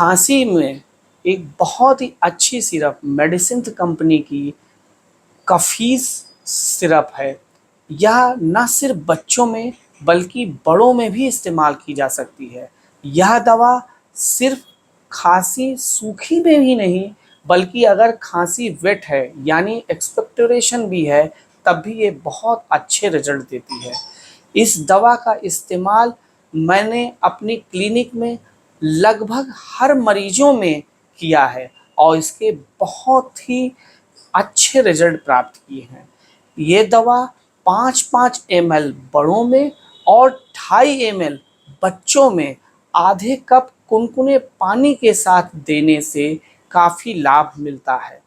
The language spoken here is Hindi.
खांसी में एक बहुत ही अच्छी सिरप मेडिसिन कंपनी की कफीस सिरप है। यह न सिर्फ बच्चों में बल्कि बड़ों में भी इस्तेमाल की जा सकती है। यह दवा सिर्फ खांसी सूखी में ही नहीं बल्कि अगर खांसी वेट है यानी एक्सपेक्टोरेशन भी है तब भी ये बहुत अच्छे रिजल्ट देती है। इस दवा का इस्तेमाल मैंने अपनी क्लिनिक में लगभग हर मरीजों में किया है और इसके बहुत ही अच्छे रिजल्ट प्राप्त किए हैं। ये दवा 5-5 ml बड़ों में और 2.5 ml बच्चों में आधे कप कुनकुने पानी के साथ देने से काफ़ी लाभ मिलता है।